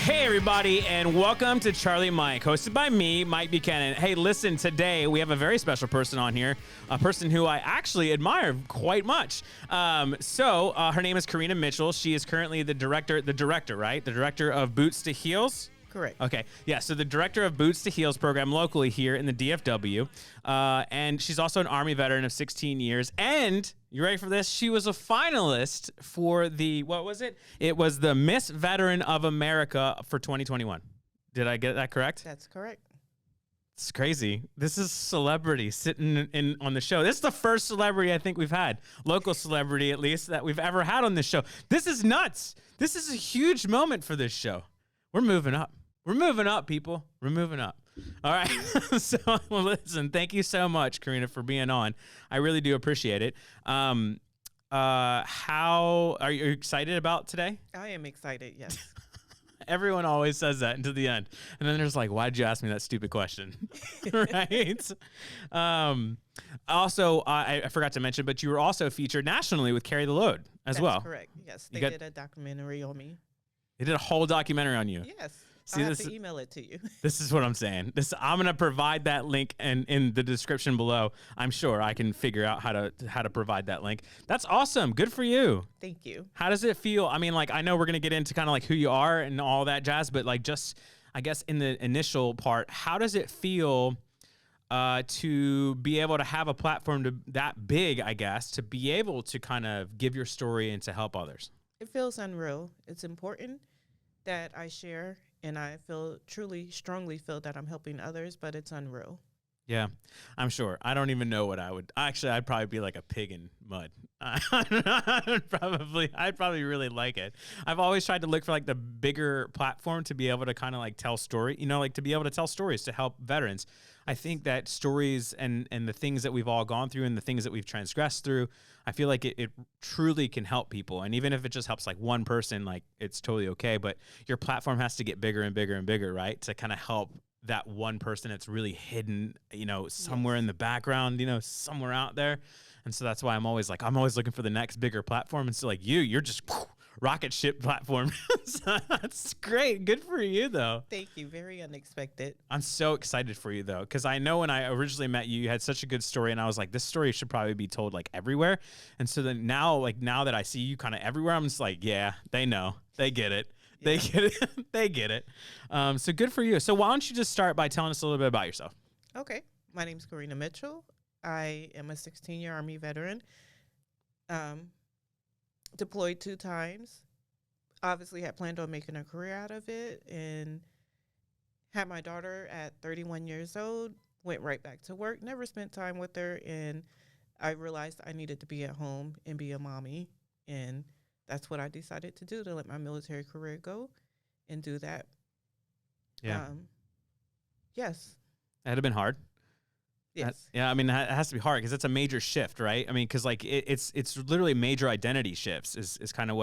Hey, everybody, and welcome to Charlie Mike, hosted by me, Mike Buchanan. Hey, listen, today we have a very special person on here, a person who I actually admire quite much. Her name is Corena Mitchell. She is currently the director, right? The director of Boots to Heels. Correct. Okay. Yeah. So the director of Boots to Heels program locally here in the DFW. And she's also an Army veteran of 16 years. And you ready for this? She was a finalist for what was it? It was the Miss Veteran of America for 2021. Did I get that correct? That's correct. It's crazy. This is celebrity sitting on the show. This is the first celebrity I think we've had, local celebrity at least, that we've ever had on this show. This is nuts. This is a huge moment for this show. We're moving up. We're moving up, people. We're moving up. All right. So, listen, thank you so much, Corena, for being on. I really do appreciate it. How are you excited about today? I am excited, yes. Everyone always says that until the end. And then there's like, why'd you ask me that stupid question? Right? Also, I forgot to mention, but you were also featured nationally with Carry the Load as well. That's correct. Yes. They did a documentary on me. They did a whole documentary on you. Yes. See, I have to email it to you. This is what I'm saying. I'm gonna provide that link in the description below. I'm sure I can figure out how to provide that link. That's awesome. Good for you. Thank you. How does it feel? I mean, like, I know we're gonna get into kind of like who you are and all that jazz, but like, just I guess in the initial part, how does it feel to be able to have a platform that big, I guess, to be able to kind of give your story and to help others? It feels unreal. It's important that I share. And I strongly feel that I'm helping others, but it's unreal. Yeah, I'm sure. I don't even know what I would. Actually, I'd probably be like a pig in mud. I'd probably really like it. I've always tried to look for like the bigger platform to be able to kind of like tell story, like to be able to tell stories to help veterans. I think that stories and the things that we've all gone through and the things that we've transgressed through, I feel like it truly can help people. And even if it just helps like one person, like it's totally okay. But your platform has to get bigger and bigger and bigger, right? To kind of help that one person that's really hidden, somewhere in the background, somewhere out there. And so that's why I'm always looking for the next bigger platform. And so like you're just rocket ship platform. So that's great. Good for you, though. Thank you. Very unexpected. I'm so excited for you, though, because I know when I originally met you, you had such a good story, and I was like, this story should probably be told like everywhere. And so then now that I see you kind of everywhere, I'm just like, yeah, they know, they get it. They get it. They get it. So good for you. So why don't you just start by telling us a little bit about yourself? Okay. My name is Corena Mitchell. I am a 16-year Army veteran. Deployed 2 times. Obviously had planned on making a career out of it, and had my daughter at 31 years old. Went right back to work. Never spent time with her, and I realized I needed to be at home and be a mommy, and that's what I decided to do, to let my military career go and do that. Yeah. Yes. That'd have been hard. Yes. Yeah, I mean, it has to be hard because it's a major shift, right? I mean, because like it's literally major identity shifts is kind of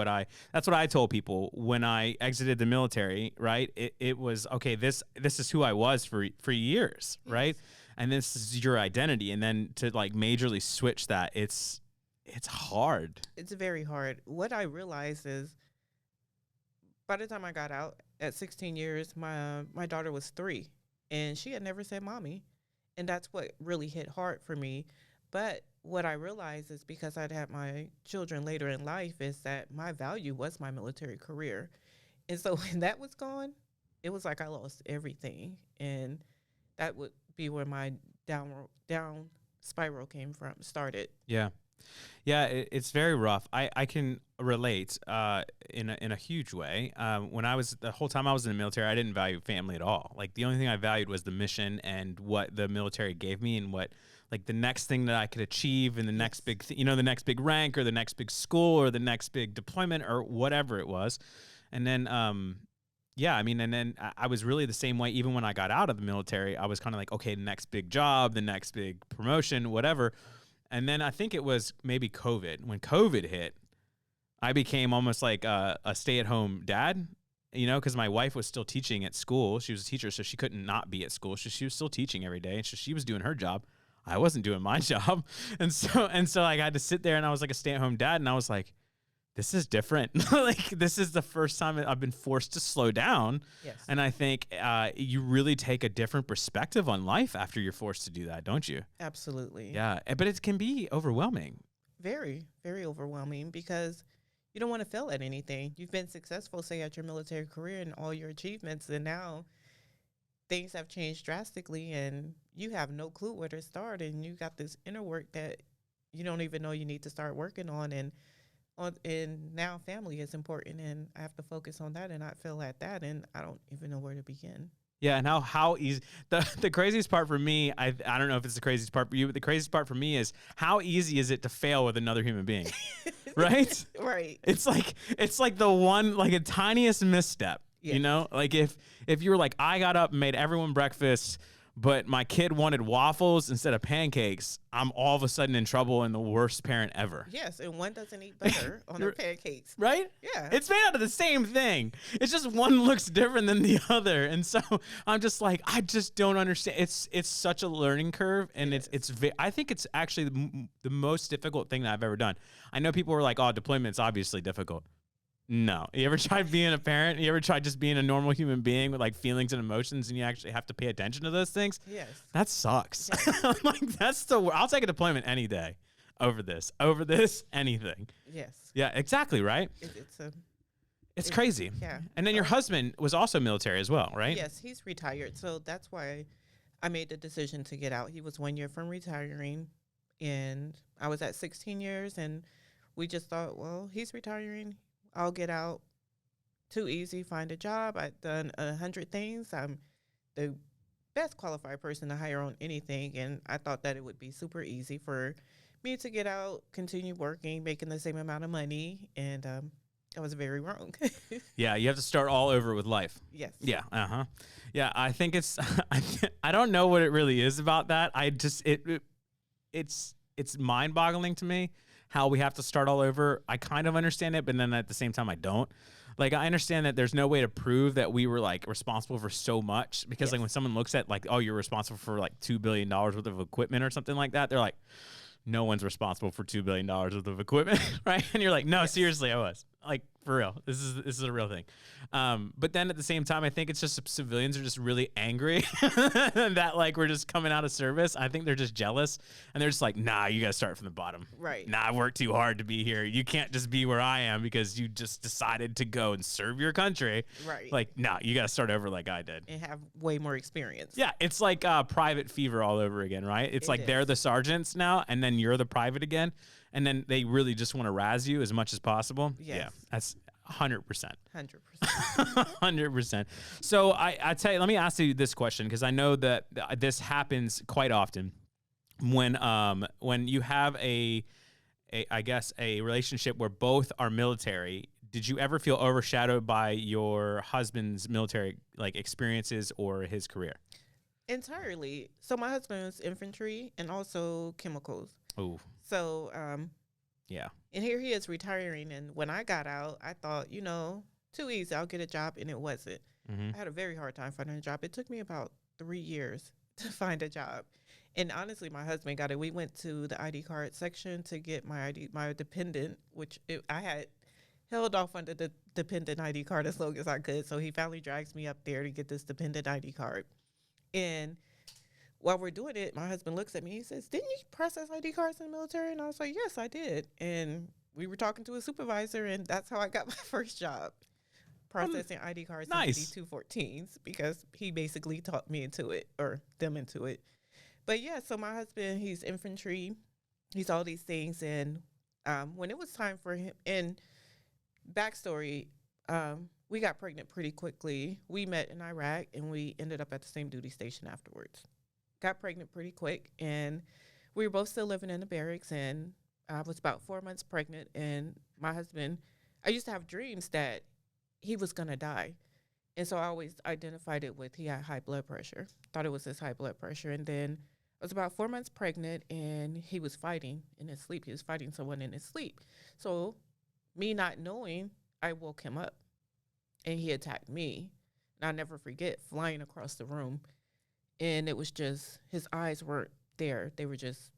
that's what I told people when I exited the military, right? It was, okay, this is who I was for years, yes. Right? And this is your identity. And then to like majorly switch that, it's hard. It's very hard. What I realized is by the time I got out at 16 years, my daughter was 3, and she had never said mommy. And that's what really hit hard for me. But what I realized is, because I'd had my children later in life, is that my value was my military career. And so when that was gone, it was like I lost everything. And that would be where my down spiral started. Yeah. Yeah, it's very rough. I can relate in a huge way. The whole time I was in the military, I didn't value family at all. Like, the only thing I valued was the mission and what the military gave me, and what like the next thing that I could achieve, and the next big the next big rank, or the next big school, or the next big deployment, or whatever it was. And then yeah, I mean, and then I was really the same way even when I got out of the military. I was kind of like, okay, the next big job, the next big promotion, whatever. And then I think it was maybe COVID. When COVID hit, I became almost like a stay-at-home dad, because my wife was still teaching at school. She was a teacher, so she couldn't not be at school. So she was still teaching every day, and so she was doing her job. I wasn't doing my job. And so like I had to sit there, and I was like a stay-at-home dad, and I was like, this is different. Like, this is the first time I've been forced to slow down. Yes, And I think you really take a different perspective on life after you're forced to do that, don't you? absolutely. Yeah. But it can be overwhelming. Very, very overwhelming because you don't want to fail at anything. You've been successful, say, at your military career and all your achievements, and now things have changed drastically, and you have no clue where to start, and you got this inner work that you don't even know you need to start working on, and now family is important, and I have to focus on that and not fail at that, and I don't even know where to begin. Yeah, and how easy the craziest part for me, I don't know if it's the craziest part for you, but the craziest part for me is how easy is it to fail with another human being, right? Right. It's like the one, like a tiniest misstep, Yes. you know? Like if you were like, I got up and made everyone breakfast, but my kid wanted waffles instead of pancakes, I'm all of a sudden in trouble and the worst parent ever. Yes, and one doesn't eat butter on their pancakes. Right? Yeah. It's made out of the same thing. It's just one looks different than the other. And so I'm just like, I just don't understand. It's such a learning curve. And I think it's actually the most difficult thing that I've ever done. I know people were like, oh, deployment's obviously difficult. No. You ever tried being a parent? You ever tried just being a normal human being with like feelings and emotions and you actually have to pay attention to those things? Yes. That sucks. Yes. Like I'll take a deployment any day over this, anything. Yes. Yeah, exactly. Right. It's crazy. Yeah. And then your husband was also military as well, right? Yes, he's retired. So that's why I made the decision to get out. He was 1 year from retiring, and I was at 16 years, and we just thought, well, he's retiring. I'll get out. Too easy, find a job. I've done 100 things. I'm the best qualified person to hire on anything, and I thought that it would be super easy for me to get out, continue working, making the same amount of money, and I was very wrong. Yeah, you have to start all over with life. Yes. Yeah. Uh-huh. Yeah, I think it's I don't know what it really is about that. I just it's mind-boggling to me how we have to start all over. I kind of understand it, but then at the same time I don't. Like, I understand that there's no way to prove that we were like responsible for so much because like when someone looks at like, oh, you're responsible for like $2 billion worth of equipment or something like that, they're like, no one's responsible for $2 billion worth of equipment, right? And you're like, no, seriously, I was. Like, for real. This is a real thing. But then at the same time, I think it's just civilians are just really angry that like we're just coming out of service. I think they're just jealous and they're just like, nah, you got to start from the bottom. Right. Nah, I worked too hard to be here. You can't just be where I am because you just decided to go and serve your country. Right. Like, nah, you got to start over like I did. And have way more experience. Yeah, it's like Private Fever all over again, right? It's like they're the sergeants now, and then you're the private again, and then they really just want to razz you as much as possible. Yes. Yeah, that's 100%. 100%. 100%. So I tell you, let me ask you this question because I know that this happens quite often when you have I guess a relationship where both are military. Did you ever feel overshadowed by your husband's military like experiences or his career? Entirely. So my husband was infantry and also chemicals. Oh, So, yeah. and here he is retiring. And when I got out, I thought, too easy. I'll get a job. And it wasn't. Mm-hmm. I had a very hard time finding a job. It took me about 3 years to find a job. And honestly, my husband got it. We went to the ID card section to get my dependent, I had held off under the dependent ID card as long as I could. So he finally drags me up there to get this dependent ID card. And while we're doing it, my husband looks at me. He says, didn't you process ID cards in the military? And I was like, yes, I did. And we were talking to a supervisor, and that's how I got my first job, processing ID cards nice. in D214s, because he basically taught me into it, or them into it. But yeah, so my husband, he's infantry. He's all these things. And when it was time for him, and backstory, we got pregnant pretty quickly. We met in Iraq, and we ended up at the same duty station afterwards. Got pregnant pretty quick, and we were both still living in the barracks, and I was about 4 months pregnant, and my husband, I used to have dreams that he was going to die. And so I always identified it with he had high blood pressure, thought it was his high blood pressure. And then I was about 4 months pregnant, and he was fighting in his sleep. He was fighting someone in his sleep. So me not knowing, I woke him up, and he attacked me. And I'll never forget flying across the room. And it was just, his eyes weren't there. They were just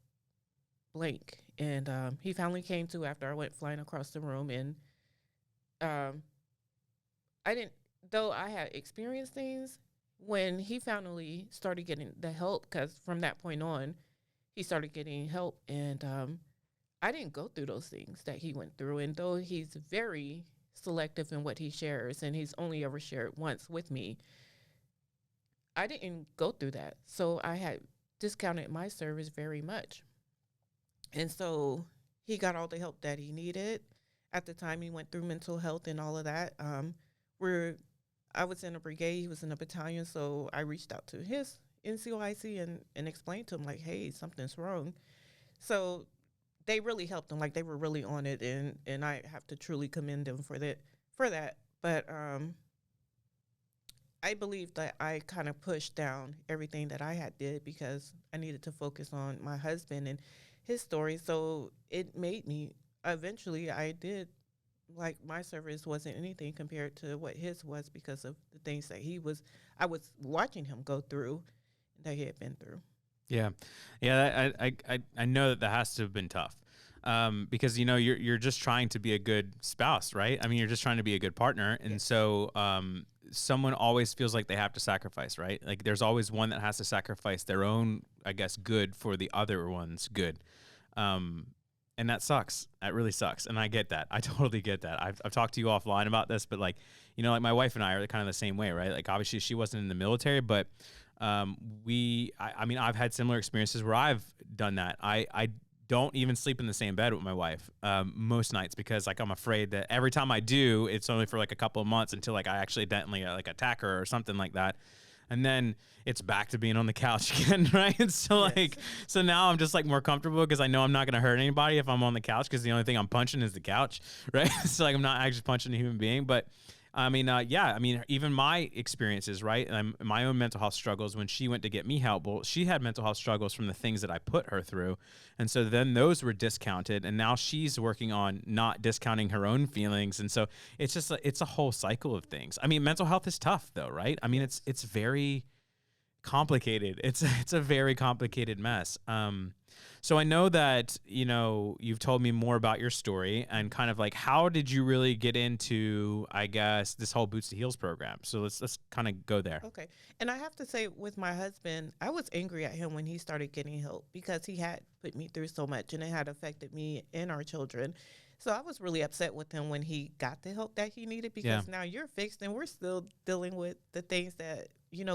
blank. And he finally came to after I went flying across the room. And um, I didn't, though I had experienced things, when he finally started getting the help, because from that point on, he started getting help. And I didn't go through those things that he went through. And though he's very selective in what he shares, and he's only ever shared once with me, I didn't go through that. So I had discounted my service very much. And so he got all the help that he needed. At the time, he went through mental health and all of that. We're I was in a brigade, he was in a battalion, so I reached out to his NCOIC and explained to him, like, hey, something's wrong. So they really helped him, like they were really on it, and I have to truly commend them for that. But I believe that I kind of pushed down everything that I had did because I needed to focus on my husband and his story. So it made me, eventually I did, like my service wasn't anything compared to what his was because of the things that I was watching him go through, that he had been through. Yeah, yeah. I know that has to have been tough, because you're just trying to be a good spouse, right? I mean, you're just trying to be a good partner, and so someone always feels like they have to sacrifice, right? Like there's always one that has to sacrifice their own, I guess, good for the other one's good. And that sucks. That really sucks. And I get that. I totally get that. I've talked to you offline about this, but like my wife and I are kind of the same way, right? Like obviously she wasn't in the military, but I mean, I've had similar experiences where I've done that. I don't even sleep in the same bed with my wife most nights because like I'm afraid that every time I do, it's only for like a couple of months until like I actually accidentally like attack her or something like that. And then it's back to being on the couch again, right? So Yes. like, so now I'm just like more comfortable because I know I'm not going to hurt anybody if I'm on the couch because the only thing I'm punching is the couch, right? So like I'm not actually punching a human being. But I mean, yeah, I mean, even my experiences, right? My own mental health struggles when she went to get me help. Well, she had mental health struggles from the things that I put her through. And so then those were discounted. And now she's working on not discounting her own feelings. And so it's just, it's a whole cycle of things. I mean, mental health is tough though, right? I mean, it's very complicated. It's a very complicated mess. So I know that, you've told me more about your story and kind of like, how did you really get into, I guess, this whole Boots to Heels program? So let's kind of go there. Okay. And I have to say, with my husband, I was angry at him when he started getting help because he had put me through so much and it had affected me and our children. So I was really upset with him when he got the help that he needed because now you're fixed and we're still dealing with the things that,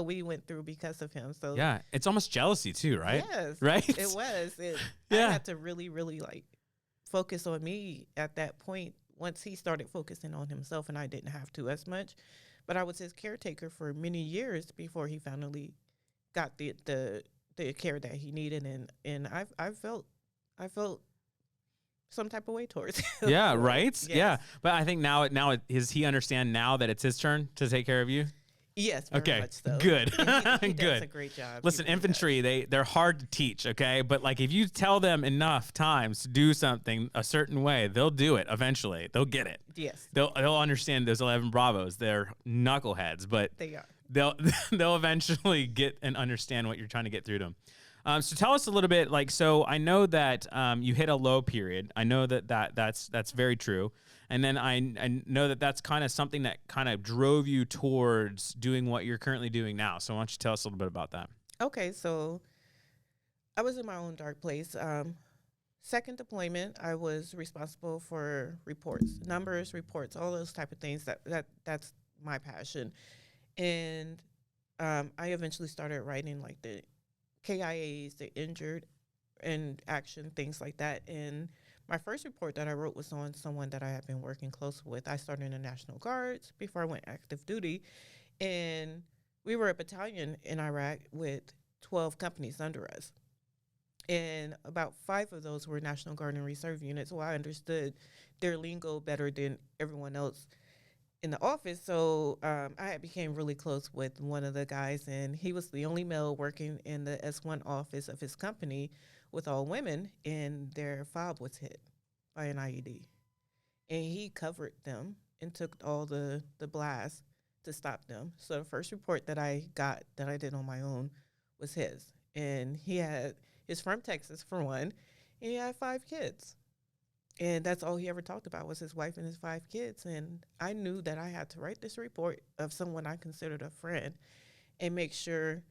we went through because of him. So yeah, it's almost jealousy too, right? Yes. Right? It was. I had to really, really like focus on me at that point once he started focusing on himself and I didn't have to as much. But I was his caretaker for many years before he finally got the care that he needed, and I felt some type of way towards him. Yeah, right? Yes. Yeah. But I think now does he understand now that it's his turn to take care of you? Yes, very much so. Good. He Good. does a great job. Listen, infantry, they're hard to teach, okay? But like if you tell them enough times to do something a certain way, they'll do it eventually. They'll get it. Yes. They'll understand those 11 Bravos. They're knuckleheads, but they are. They'll eventually get and understand what you're trying to get through to them. So tell us a little bit, like, so I know that you hit a low period. I know that's very true. And then I know that that's kind of something that kind of drove you towards doing what you're currently doing now. So why don't you tell us a little bit about that? Okay, so I was in my own dark place. Second deployment, I was responsible for reports, numbers, reports, all those type of things. That's my passion. And I eventually started writing like the KIAs, the injured and action, things like that. And my first report that I wrote was on someone that I had been working close with. I started in the National Guards before I went active duty. And we were a battalion in Iraq with 12 companies under us. And about 5 of those were National Guard and Reserve units. So I understood their lingo better than everyone else in the office. So I became really close with one of the guys, and he was the only male working in the S1 office of his company with all women, and their fob was hit by an IED. And he covered them and took all the blasts to stop them. So the first report that I got that I did on my own was his. And he's from Texas, for one, And he had 5 kids. And that's all he ever talked about was his wife and his 5 kids. And I knew that I had to write this report of someone I considered a friend and make sure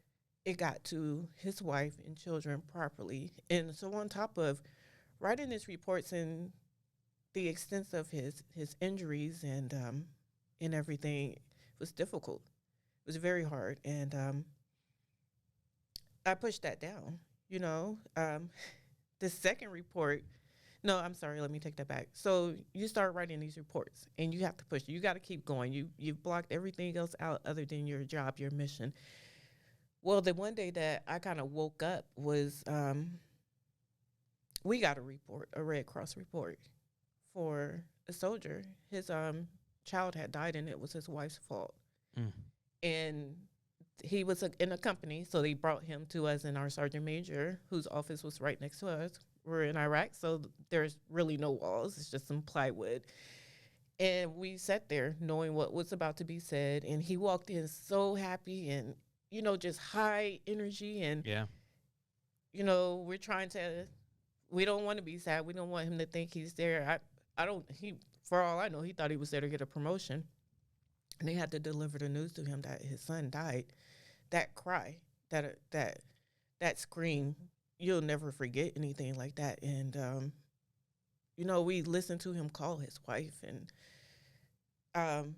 it got to his wife and children properly. And so on top of writing these reports and the extent of his injuries and everything was difficult. It was very hard. And I pushed that down, you know. The second report, no, I'm sorry, let me take that back. So you start writing these reports and you have to push. You got to keep going. You've blocked everything else out other than your job, your mission. Well, the one day that I kind of woke up was we got a report, a Red Cross report for a soldier. His child had died and it was his wife's fault. Mm. And he was in a company, so they brought him to us, and our sergeant major, whose office was right next to us, we're in Iraq, so there's really no walls. It's just some plywood. And we sat there knowing what was about to be said, and he walked in so happy and, you know, just high energy. And, Yeah. you know, we don't want to be sad. We don't want him to think he's there. For all I know, he thought he was there to get a promotion. And they had to deliver the news to him that his son died. That cry, that scream, you'll never forget anything like that. And, you know, we listened to him call his wife, and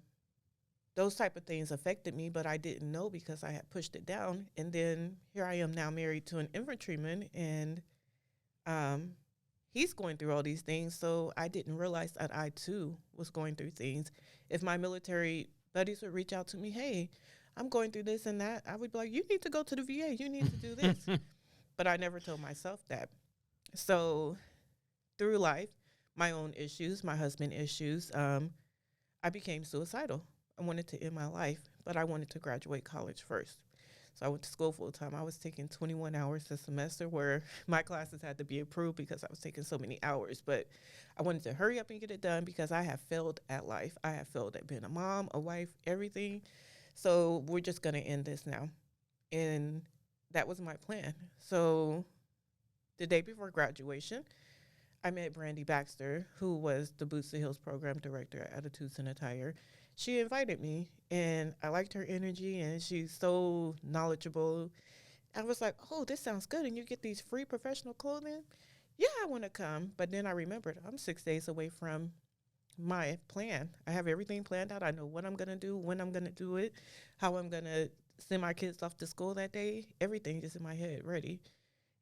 those type of things affected me, but I didn't know because I had pushed it down. And then here I am now married to an infantryman, and he's going through all these things. So I didn't realize that I too was going through things. If my military buddies would reach out to me, hey, I'm going through this and that, I would be like, you need to go to the VA. You need to do this. But I never told myself that. So through life, my own issues, my husband issues, I became suicidal. I wanted to end my life, but I wanted to graduate college first. So I went to school full time. I was taking 21 hours a semester, where my classes had to be approved because I was taking so many hours. But I wanted to hurry up and get it done because I have failed at life. I have failed at being a mom, a wife, everything. So we're just going to end this now. And that was my plan. So the day before graduation, I met Brandy Baxter, who was the Boots to Hills program director at Attitudes and Attire. She invited me, and I liked her energy, and she's so knowledgeable. I was like, oh, this sounds good, and you get these free professional clothing? Yeah, I want to come. But then I remembered I'm 6 days away from my plan. I have everything planned out. I know what I'm going to do, when I'm going to do it, how I'm going to send my kids off to school that day. Everything is in my head ready.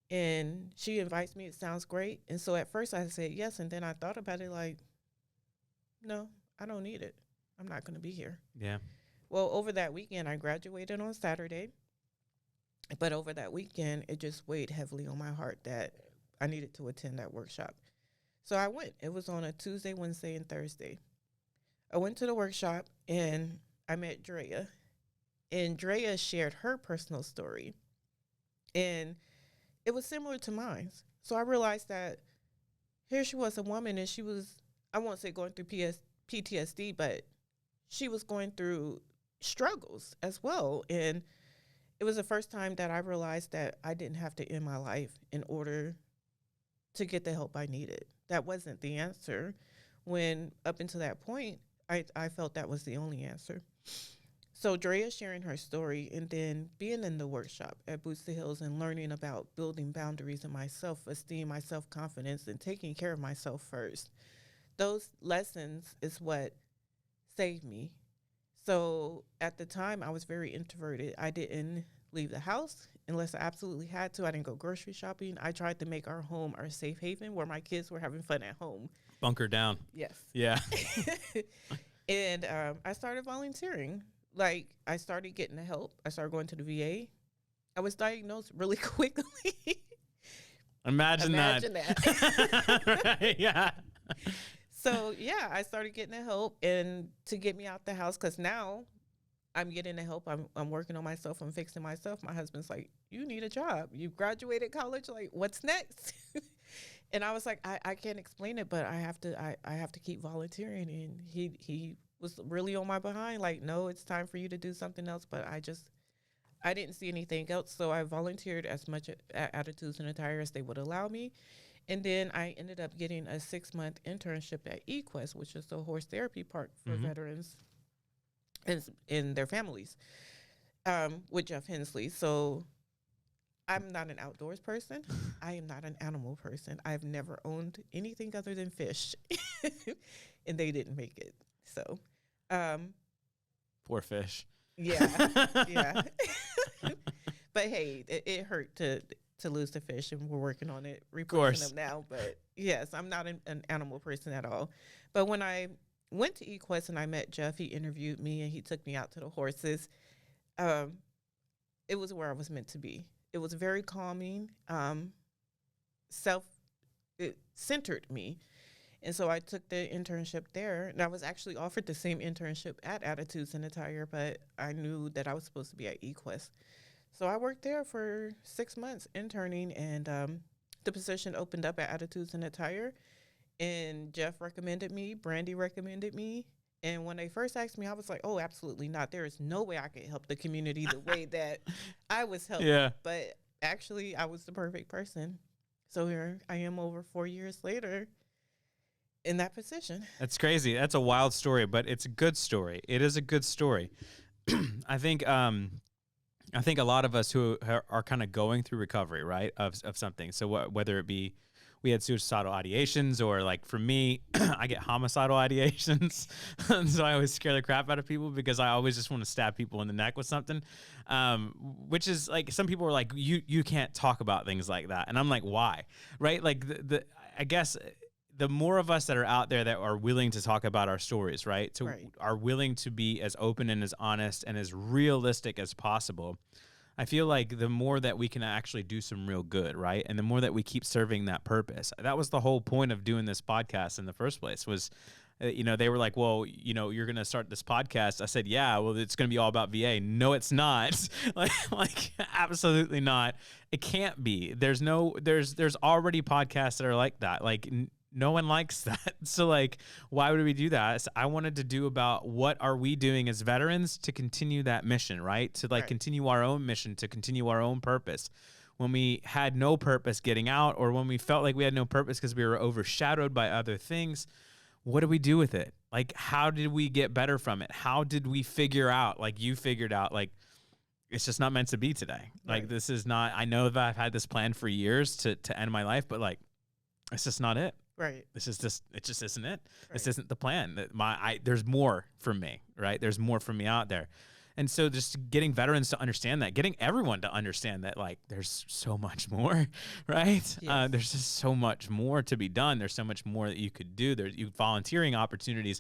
And she invites me. It sounds great. And so at first I said yes, and then I thought about it like, no, I don't need it. I'm not going to be here. Yeah. Well, over that weekend, I graduated on Saturday. But over that weekend, it just weighed heavily on my heart that I needed to attend that workshop. So I went. It was on a Tuesday, Wednesday, and Thursday. I went to the workshop, and I met Drea. And Drea shared her personal story. And it was similar to mine. So I realized that here she was, a woman, and she was, I won't say going through PTSD, but she was going through struggles as well. And it was the first time that I realized that I didn't have to end my life in order to get the help I needed. That wasn't the answer. When up until that point, I felt that was the only answer. So Drea sharing her story, and then being in the workshop at Boots to Hills and learning about building boundaries in my self-esteem, my self-confidence, and taking care of myself first. Those lessons is what saved me. So at the time, I was very introverted. I didn't leave the house unless I absolutely had to. I didn't go grocery shopping. I tried to make our home our safe haven where my kids were having fun at home. Bunker down. Yes. Yeah. And I started volunteering. Like, I started getting the help. I started going to the VA. I was diagnosed really quickly. Imagine that. Right, yeah. So, yeah, I started getting the help and to get me out the house, because now I'm getting the help. I'm working on myself. I'm fixing myself. My husband's like, you need a job. You graduated college. Like, what's next? And I was like, I can't explain it, but I have to keep volunteering. And he was really on my behind. Like, no, it's time for you to do something else. But I didn't see anything else. So I volunteered as much at Attitudes and Attire as they would allow me. And then I ended up getting a 6-month internship at Equest, which is the horse therapy park for Mm-hmm. veterans and their families, with Jeff Hensley. So I'm not an outdoors person. I am not an animal person. I've never owned anything other than fish, and they didn't make it. So, Poor fish. yeah, yeah. But hey, it hurt to lose the fish, and we're working on it, replacing them now. But yes, I'm not an animal person at all. But when I went to Equest and I met Jeff, he interviewed me and he took me out to the horses. It was where I was meant to be. It was very calming. It centered me. And so I took the internship there, and I was actually offered the same internship at Attitudes and Attire, but I knew that I was supposed to be at Equest. So I worked there for 6 months interning, and the position opened up at Attitudes and Attire, and Jeff recommended me, Brandy recommended me. And when they first asked me, I was like, oh, absolutely not. There is no way I could help the community the way that I was helped. Yeah. But actually, I was the perfect person. So here I am over 4 years later in that position. That's crazy. That's a wild story, but it's a good story. It is a good story. I think a lot of us who are kind of going through recovery, right, of something. So whether it be we had suicidal ideations, or like for me, I get homicidal ideations. So I always scare the crap out of people because I always just want to stab people in the neck with something. Which is like, some people are like, you can't talk about things like that. And I'm like, why? Right? Like I guess the more of us that are out there that are willing to talk about our stories, right? Are willing to be as open and as honest and as realistic as possible. I feel like the more that we can actually do some real good, right? And the more that we keep serving that purpose. That was the whole point of doing this podcast in the first place was, they were like, well, you're going to start this podcast. I said, yeah, well, it's going to be all about VA. No, it's not. like absolutely not. It can't be. There's already podcasts that are like that. Like, no one likes that. So like, why would we do that? I wanted to do about what are we doing as veterans to continue that mission, right? To like continue our own mission, to continue our own purpose. When we had no purpose getting out, or when we felt like we had no purpose because we were overshadowed by other things, what do we do with it? Like, how did we get better from it? How did we figure out, like you figured out, like, it's just not meant to be today. Like, this is not, I know that I've had this plan for years to end my life, but like, it's just not it. Right. It just isn't it. Right. This isn't the plan. There's more for me, right? There's more for me out there. And so just getting veterans to understand that, getting everyone to understand that, like, there's so much more, right? Yes. There's just so much more to be done. There's so much more that you could do. There's volunteering opportunities,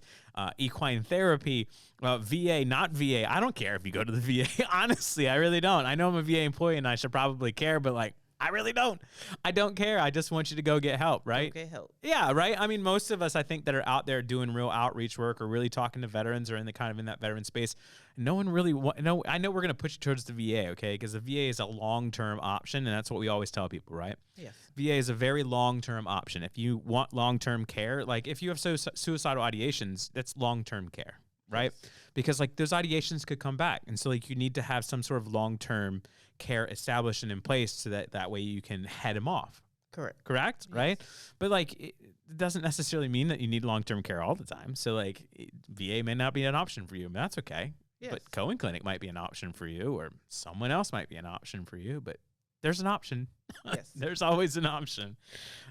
equine therapy, VA, not VA. I don't care if you go to the VA. Honestly, I really don't. I know I'm a VA employee and I should probably care, but like, I really don't. I don't care. I just want you to go get help, right? Go get help. Yeah, right? I mean, most of us, I think, that are out there doing real outreach work or really talking to veterans or in that veteran space, no one really I know we're going to push you towards the VA, okay? Because the VA is a long-term option, and that's what we always tell people, right? Yes. VA is a very long-term option. If you want long-term care, like if you have suicidal ideations, that's long-term care, right? Yes. Because like those ideations could come back. And so like you need to have some sort of long-term care established and in place so that way you can head them off. Correct, yes. Right? But like it doesn't necessarily mean that you need long-term care all the time. So like VA may not be an option for you, and that's okay. Yes. But Cohen Clinic might be an option for you, or someone else might be an option for you, but there's an option. Yes. There's always an option.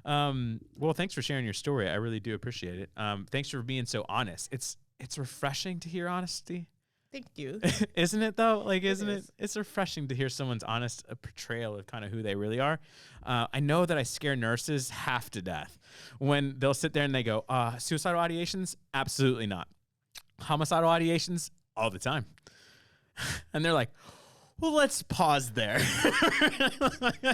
Well, thanks for sharing your story. I really do appreciate it. Thanks for being so honest. It's refreshing to hear honesty. Thank you. Isn't it though? Like, isn't it? It's refreshing to hear someone's honest portrayal of kind of who they really are. I know that I scare nurses half to death when they'll sit there and they go, suicidal ideations? Absolutely not. Homicidal ideations? All the time. And they're like, well, let's pause there.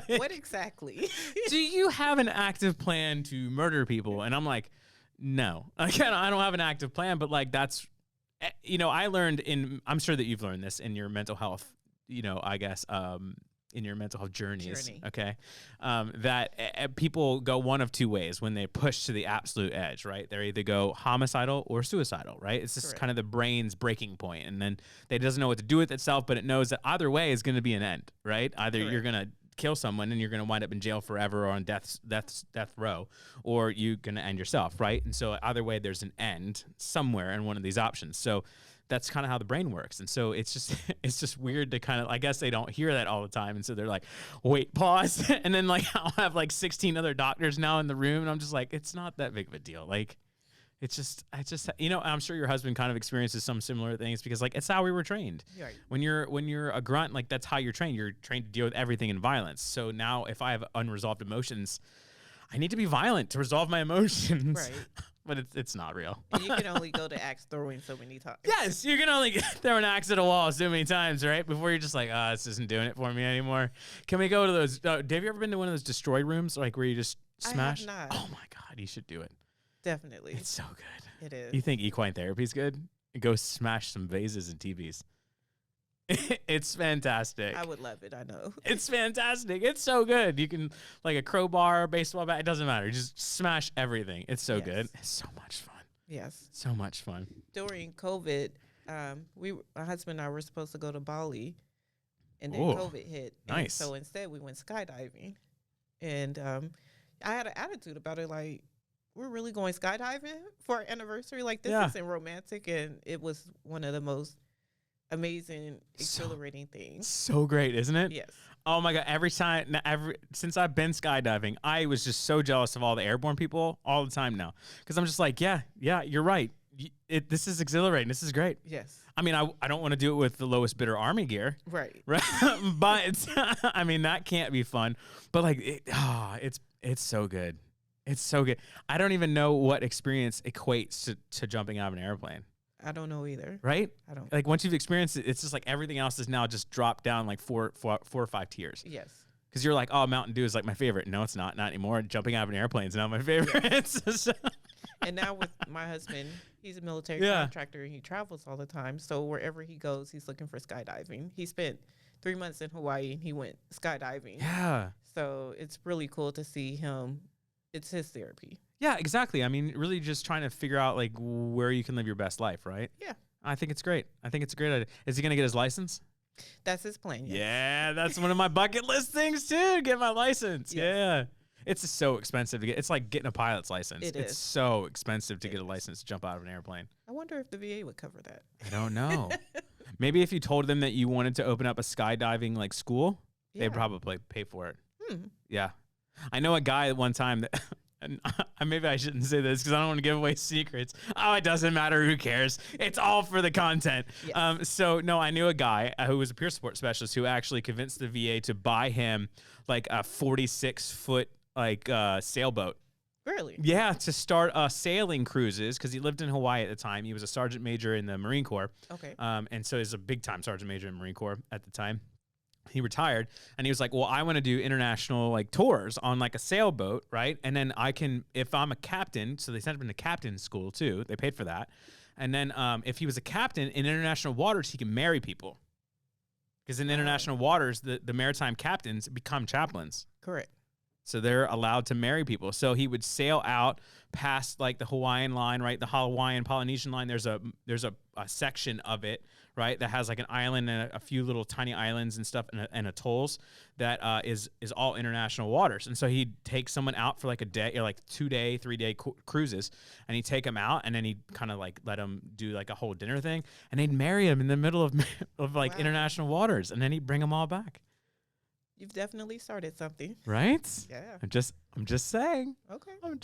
What exactly? Do you have an active plan to murder people? And I'm like, no. I don't have an active plan, but like that's, I learned I'm sure that you've learned this in your mental health, I guess, in your mental health journeys. Okay. That people go one of two ways when they push to the absolute edge, right? They either go homicidal or suicidal, right? It's just kind of the brain's breaking point. And then it doesn't know what to do with itself, but it knows that either way is going to be an end, right? Either you're going to kill someone and you're going to wind up in jail forever or on death row, or you're going to end yourself, right? And so either way, there's an end somewhere in one of these options. So that's kind of how the brain works. And so it's just it's just weird to kind of, I guess they don't hear that all the time. And so they're like, wait, pause. And then like I'll have like 16 other doctors now in the room. And I'm just like, it's not that big of a deal. Like, I just, I'm sure your husband kind of experiences some similar things because like it's how we were trained. Right. When you're a grunt, like that's how you're trained. You're trained to deal with everything in violence. So now if I have unresolved emotions, I need to be violent to resolve my emotions. Right. But it's not real. And you can only go to axe throwing so many times. Yes, you can only throw an axe at a wall so many times, right? Before you're just like, this isn't doing it for me anymore. Can we go to those? Have you ever been to one of those destroy rooms, like where you just smash? I have not. Oh my God, you should do it. Definitely. It's so good. It is. You think equine therapy is good? Go smash some vases and TVs. It's fantastic. I would love it. I know. It's fantastic. It's so good. You can, like a crowbar, baseball bat, it doesn't matter. You just smash everything. It's so good. It's so much fun. Yes. So much fun. During COVID, my husband and I were supposed to go to Bali, and then Ooh, COVID hit. Nice. So instead, we went skydiving, and I had an attitude about it, like, we're really going skydiving for our anniversary? Like, this isn't romantic, and it was one of the most amazing, exhilarating things. So great, isn't it? Yes. Oh my God! Since I've been skydiving, I was just so jealous of all the airborne people all the time now, because I'm just like, yeah, you're right. This is exhilarating. This is great. Yes. I mean, I don't want to do it with the lowest bidder army gear, Right? but I mean that can't be fun. But like, it's so good. It's so good. I don't even know what experience equates to jumping out of an airplane. I don't know either. Right? I don't. Like once you've experienced it, it's just like everything else is now just dropped down like four or five tiers. Yes. Because you're like, oh, Mountain Dew is like my favorite. No, it's not. Not anymore. Jumping out of an airplane is now my favorite. Yes. And now with my husband, he's a military contractor and he travels all the time. So wherever he goes, he's looking for skydiving. He spent 3 months in Hawaii and he went skydiving. Yeah. So it's really cool to see him. It's his therapy. Yeah, exactly. I mean, really just trying to figure out like where you can live your best life, right? Yeah. I think it's great. I think it's a great idea. Is he going to get his license? That's his plan. Yes. Yeah, that's one of my bucket list things too. Get my license. Yes. Yeah. It's so expensive to get. It's like getting a pilot's license. It's is. So expensive to get a license to jump out of an airplane. I wonder if the VA would cover that. I don't know. Maybe if you told them that you wanted to open up a skydiving like school, they'd probably pay for it. Yeah. I know a guy at one time that and maybe I shouldn't say this because I don't want to give away secrets. Oh, it doesn't matter. Who cares? It's all for the content. Yes. So, no, I knew a guy who was a peer support specialist who actually convinced the VA to buy him like a 46-foot like sailboat. Really? Yeah, to start sailing cruises because he lived in Hawaii at the time. He was a sergeant major in the Marine Corps. Okay. And so he's a big-time sergeant major in the Marine Corps at the time. He retired and he was like, well, I want to do international like tours on like a sailboat. Right. And then I can, if I'm a captain, so they sent him to captain school too. They paid for that. And then if he was a captain in international waters, he can marry people because in international waters, the maritime captains become chaplains. Correct. So they're allowed to marry people. So he would sail out past like the Hawaiian line, right? The Hawaiian Polynesian line. There's a section of it, right, that has like an island and a few little tiny islands and stuff and atolls that is all international waters. And so he'd take someone out for like a day, or like 2-day, 3-day cruises, and he'd take them out, and then he'd kind of like let them do like a whole dinner thing, and they'd marry him in the middle of like international waters, and then he'd bring them all back. You've definitely started something. Right? Yeah. I'm just saying. Okay. I'm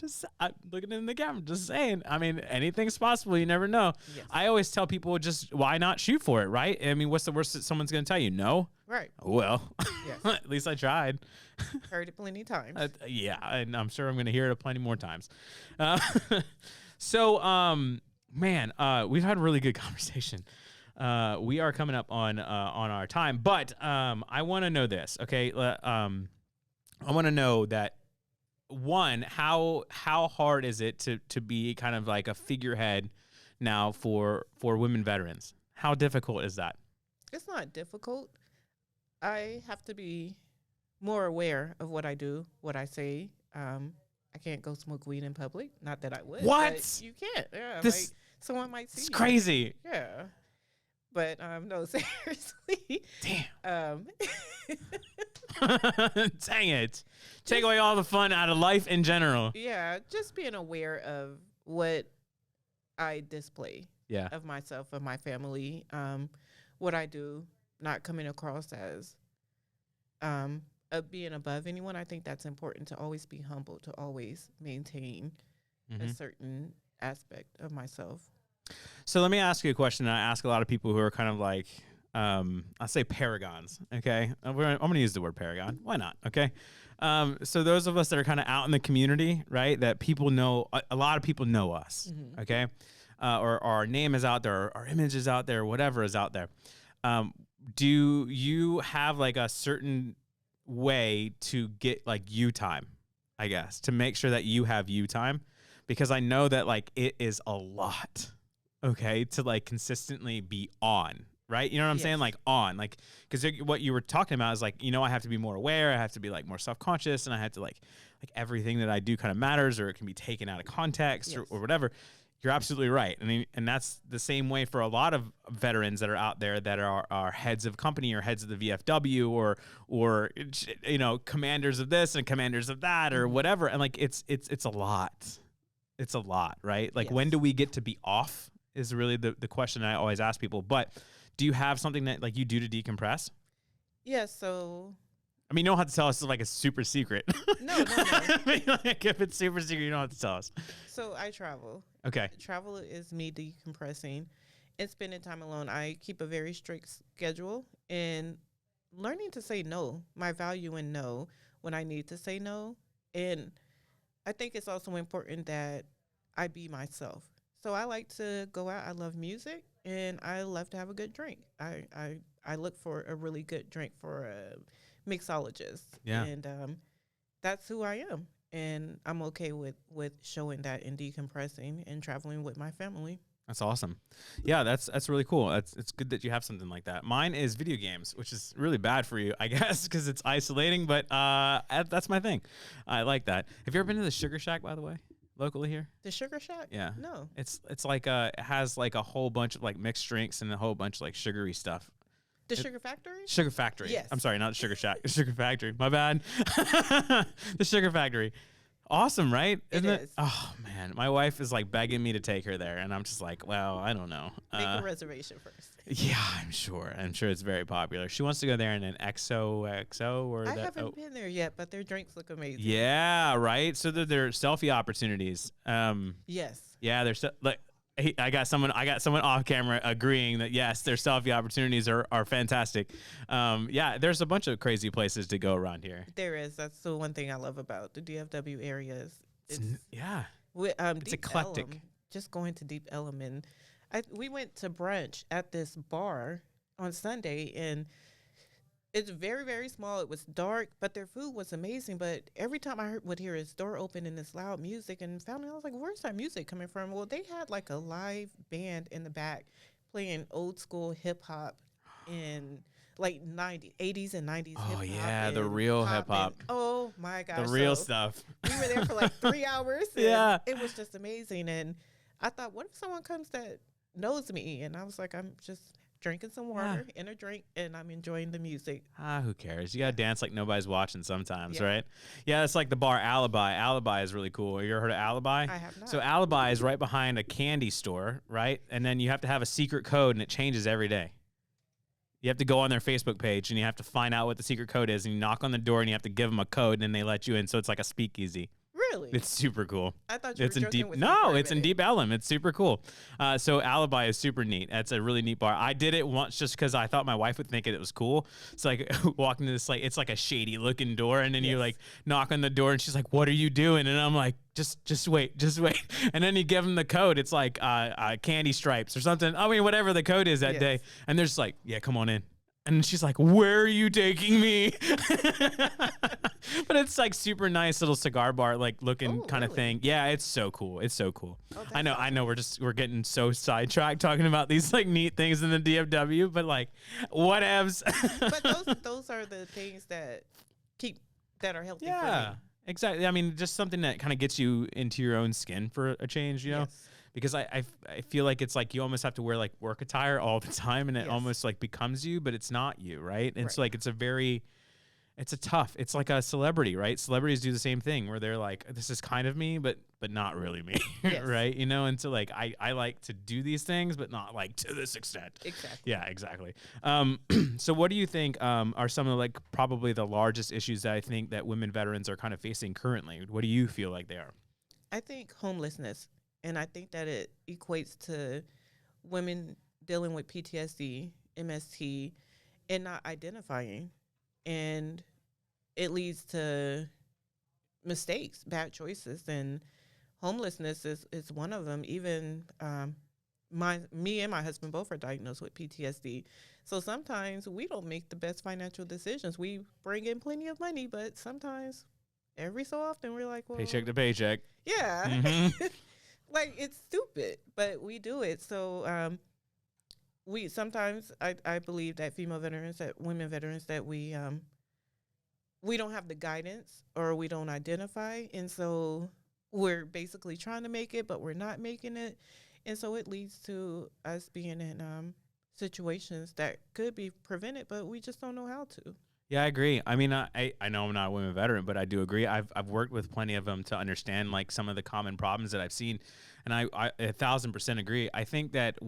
looking in the camera. I'm just saying. I mean, anything's possible. You never know. Yes. I always tell people just why not shoot for it, right? I mean, what's the worst that someone's going to tell you? No? Right. Well, yes. At least I tried. Heard it plenty times. Yeah, and I'm sure I'm going to hear it plenty more times. Man, we've had a really good conversation. We are coming up on our time, but I want to know this, okay? I want to know that one, how hard is it to be kind of like a figurehead now for women veterans? How difficult is that? It's not difficult. I have to be more aware of what I do, what I say. I can't go smoke weed in public. Not that I would. What? But you can't. Yeah. This, like someone might see. It's you. crazy. Yeah. But no, seriously. Damn. Dang it. Take away all the fun out of life in general. Yeah, just being aware of what I display Yeah. of myself, of my family, what I do, not coming across as being above anyone. I think that's important, to always be humble, to always maintain a certain aspect of myself. So let me ask you a question. I ask a lot of people who are kind of like, I'll say paragons. Okay. I'm going to use the word paragon. Why not? Okay. So those of us that are kind of out in the community, right, that people know, a lot of people know us. Okay. Or our name is out there, or our image is out there, whatever is out there. Do you have like a certain way to get like you time, I guess, to make sure that you have you time? Because I know that like it is a lot, okay, to like consistently be on, right? You know what I'm saying? Like on, like, because what you were talking about is like, I have to be more aware. I have to be like more self-conscious, and I have to like everything that I do kind of matters, or it can be taken out of context or whatever. You're absolutely right. I mean, and that's the same way for a lot of veterans that are out there that are heads of company or heads of the VFW or commanders of this and commanders of that or whatever. And like, it's a lot. It's a lot, right? Like, when do we get to be off is really the question I always ask people. But do you have something that like you do to decompress? Yeah. So, I mean, you don't have to tell us it's like a super secret. No. I mean, like, if it's super secret, you don't have to tell us. So I travel. Okay. Travel is me decompressing and spending time alone. I keep a very strict schedule and learning to say no, my value in no when I need to say no. And I think it's also important that I be myself. So I like to go out. I love music, and I love to have a good drink. I look for a really good drink for a mixologist. Yeah. And that's who I am. And I'm okay with showing that and decompressing and traveling with my family. That's awesome. Yeah, that's really cool. It's good that you have something like that. Mine is video games, which is really bad for you, I guess, because it's isolating. But that's my thing. I like that. Have you ever been to the Sugar Shack, by the way, locally here? The Sugar Shack? Yeah. No. It's like it has like a whole bunch of like mixed drinks and a whole bunch of like sugary stuff. The Sugar Factory? Sugar Factory. Yes. I'm sorry, not the Sugar Shack. The Sugar Factory. My bad. The Sugar Factory. Awesome, right? Isn't it? Oh, man. My wife is like begging me to take her there. And I'm just like, well, I don't know. Make a reservation first. Yeah, I'm sure. I'm sure it's very popular. She wants to go there in an XOXO or I haven't been there yet, but their drinks look amazing. Yeah, right. So they're selfie opportunities. Yes. Yeah, they're like. I got someone off camera agreeing that yes, their selfie opportunities are fantastic. Yeah, there's a bunch of crazy places to go around here. There is. That's the one thing I love about the DFW areas. It's Deep eclectic. Ellum, just going to Deep Ellum, and we went to brunch at this bar on Sunday, and it's very, very small. It was dark, but their food was amazing. But every time I would hear his door open and this loud music, and found out, I was like, where's that music coming from? Well, they had like a live band in the back playing old school hip hop in like 80s and 90s hip hop. Oh, yeah, the real hip hop. Oh, my gosh. The real stuff. We were there for like 3 hours. Yeah. It was just amazing. And I thought, what if someone comes that knows me? And I was like, I'm just drinking some water in a drink, and I'm enjoying the music. Who cares? You gotta dance like nobody's watching sometimes, Yeah. right? Yeah, it's like the bar Alibi. Alibi is really cool. You ever heard of Alibi? I have not. So Alibi is right behind a candy store, right? And then you have to have a secret code, and it changes every day. You have to go on their Facebook page, and you have to find out what the secret code is, and you knock on the door, and you have to give them a code, and then they let you in. So it's like a speakeasy. Really? It's super cool. I thought you It's were in joking deep. with me for No, a it's in minute. Deep Ellum. It's super cool. So Alibi is super neat. That's a really neat bar. I did it once just because I thought my wife would think it was cool. So like walking to this like it's like a shady looking door, and then you Yes. like knock on the door, and she's like, "What are you doing?" And I'm like, "Just wait, just wait." And then you give them the code. It's like candy stripes or something. I mean, whatever the code is that Yes. day. And they're just like, "Yeah, come on in." And she's like, "Where are you taking me?" But it's like super nice little cigar bar, like looking Oh, kind of really? thing. Yeah, it's so cool. It's so cool. Oh, I that's know. We're getting so sidetracked talking about these like neat things in the DFW, but like, whatevs. But those are the things that are healthy for Yeah, me. exactly. I mean, just something that kind of gets you into your own skin for a change, you know? Yes. Because I feel like it's like you almost have to wear like work attire all the time, and it Yes. almost like becomes you, but it's not you, right? And it's Right. like it's a very It's like a celebrity, right? Celebrities do the same thing where they're like, this is kind of me, but not really me, Yes. right? You know, and so like I like to do these things, but not like to this extent. Exactly. Yeah, exactly. So what do you think are some of like probably the largest issues that I think that women veterans are kind of facing currently? What do you feel like they are? I think homelessness, and I think that it equates to women dealing with PTSD, MST, and not identifying. And it leads to mistakes, bad choices, and homelessness is one of them. Even me and my husband both are diagnosed with PTSD. So sometimes we don't make the best financial decisions. We bring in plenty of money, but sometimes every so often we're like, well, Paycheck to paycheck. yeah, Mm-hmm. like it's stupid, but we do it. So we sometimes I believe that female veterans, that women veterans, that we don't have the guidance or we don't identify, and so we're basically trying to make it, but we're not making it, and so it leads to us being in situations that could be prevented, but we just don't know how to. Yeah, I agree. I mean, I know I'm not a women veteran, but I do agree. I've worked with plenty of them to understand like some of the common problems that I've seen, and I 1,000% agree. I think that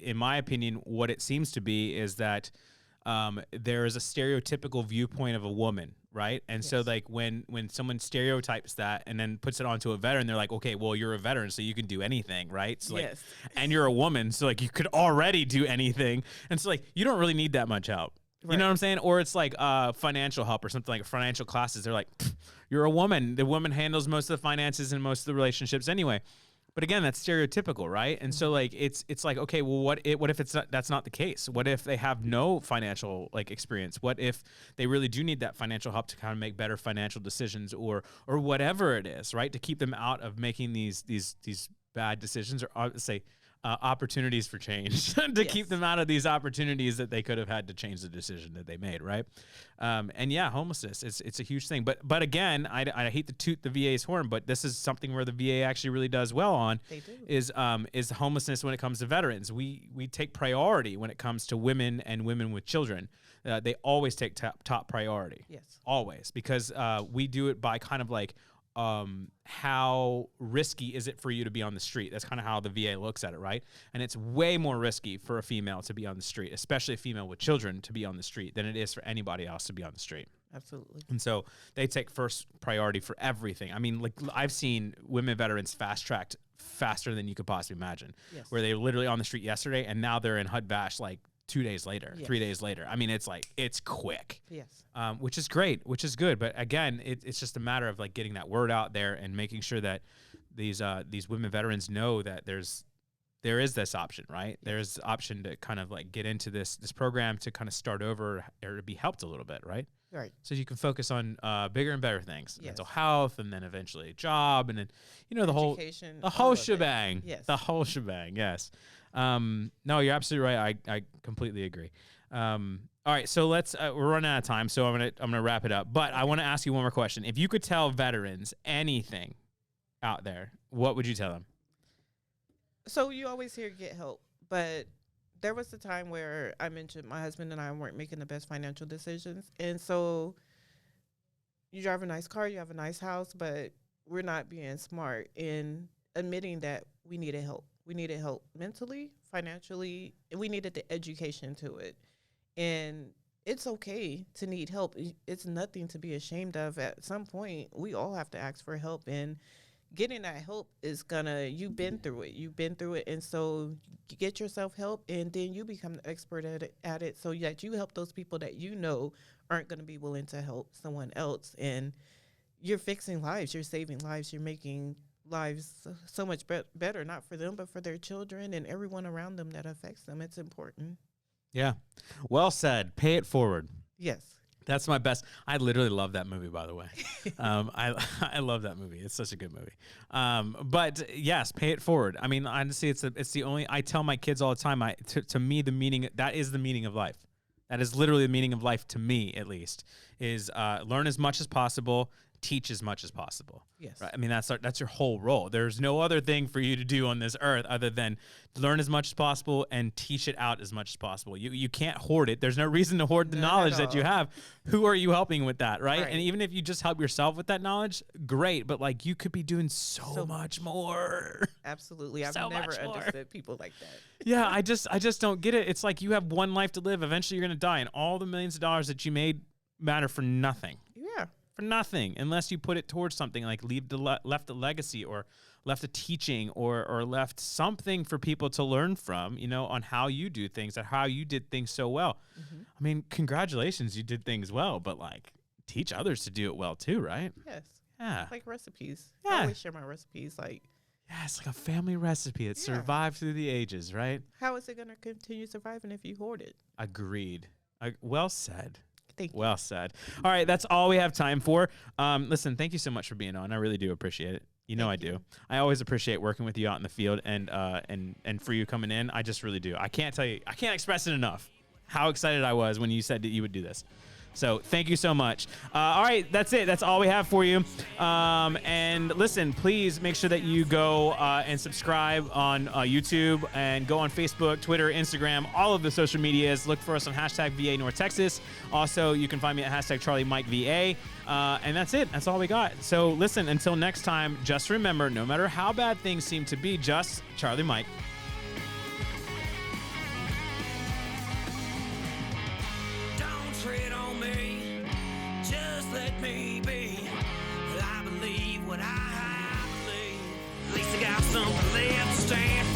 in my opinion, what it seems to be is that there is a stereotypical viewpoint of a woman, right? And so Yes. like when someone stereotypes that and then puts it onto a veteran, they're like, okay, well you're a veteran, so you can do anything, right? So like, Yes. and you're a woman, so like you could already do anything, and so like you don't really need that much help. You know Right. what I'm saying? Or it's like financial help or something like financial classes. They're like, you're a woman. The woman handles most of the finances and most of the relationships anyway. But again, that's stereotypical, right? And so like it's like, okay, well what if that's not the case? What if they have no financial like experience? What if they really do need that financial help to kind of make better financial decisions or whatever it is, right? To keep them out of making these bad decisions or say opportunities for change to Yes. keep them out of these opportunities that they could have had to change the decision that they made, right? And yeah, homelessness, it's a huge thing. But again, I hate to toot the VA's horn, but this is something where the VA actually really does well on. They do. Is homelessness when it comes to veterans. We take priority when it comes to women and women with children. They always take top priority. Yes. Always, because we do it by kind of like how risky is it for you to be on the street? That's kind of how the VA looks at it, right? And it's way more risky for a female to be on the street, especially a female with children to be on the street, than it is for anybody else to be on the street. Absolutely. And so they take first priority for everything. I mean, like I've seen women veterans fast tracked faster than you could possibly imagine, Yes. where they were literally on the street yesterday and now they're in HUD Vash like 2 days later, Yes. 3 days later. I mean, it's like, it's quick. Yes. Which is great, which is good. But again, it's just a matter of like getting that word out there and making sure that these women veterans know that there is this option, right? There's the option to kind of like get into this program to kind of start over or to be helped a little bit, right? Right. So you can focus on bigger and better things, Yes. mental health, and then eventually a job, and then Education, the all whole of it. shebang. Yes. The whole shebang. Yes. No, you're absolutely right. I completely agree. All right, so let's we're running out of time, so I'm gonna wrap it up. But I want to ask you one more question. If you could tell veterans anything out there, what would you tell them? So you always hear get help, but there was a time where I mentioned my husband and I weren't making the best financial decisions, and so you drive a nice car, you have a nice house, but we're not being smart in admitting that we needed help. We needed help mentally, financially, and we needed the education to it. And it's okay to need help. It's nothing to be ashamed of. At some point, we all have to ask for help, and getting that help is you've been through it. And so you get yourself help, and then you become the expert at it so that you help those people that you know aren't going to be willing to help someone else. And you're fixing lives, you're saving lives, you're making lives so much better, not for them, but for their children and everyone around them that affects them. It's important. Yeah, well said. Pay it forward. Yes. That's my best. I literally love that movie, by the way. I love that movie. It's such a good movie. But yes, pay it forward. I mean, honestly, it's the only. I tell my kids all the time. To me, the meaning that is the meaning of life. That is literally the meaning of life to me, at least. Is learn as much as possible, teach as much as possible. Yes. Right? I mean, that's your whole role. There's no other thing for you to do on this earth other than learn as much as possible and teach it out as much as possible. You can't hoard it. There's no reason to hoard the knowledge that you have. Who are you helping with that, right? And even if you just help yourself with that knowledge, great. But like, you could be doing so much more. Absolutely. I've So never much more. understood people like that. Yeah, I just don't get it. It's like you have one life to live. Eventually, you're gonna die, and all the millions of dollars that you made matter for nothing. Yeah. For nothing, unless you put it towards something like left a legacy or left a teaching or left something for people to learn from, on how you do things or how you did things so well. I mean, congratulations, you did things well, but like teach others to do it well too, right? Yes. Yeah. Like recipes. Yeah. I always share my recipes. Like, Yeah, it's like a family recipe. It survived through the ages, right? how is it going to continue surviving if you hoard it? Agreed. Well said. Thank you. Well said. All right, that's all we have time for. Listen, thank you so much for being on. I really do appreciate it. I do. I always appreciate working with you out in the field and for you coming in. I just really do. I can't express it enough how excited I was when you said that you would do this. So thank you so much. All right, that's it. That's all we have for you. And listen, please make sure that you go and subscribe on YouTube and go on Facebook, Twitter, Instagram, all of the social medias. Look for us on #VA North Texas. Also, you can find me at #CharlieMikeVA. And that's it. That's all we got. So listen, until next time, just remember, no matter how bad things seem to be, just Charlie Mike. Tread on me, just let me be. I believe what I believe. At least I got something left to stand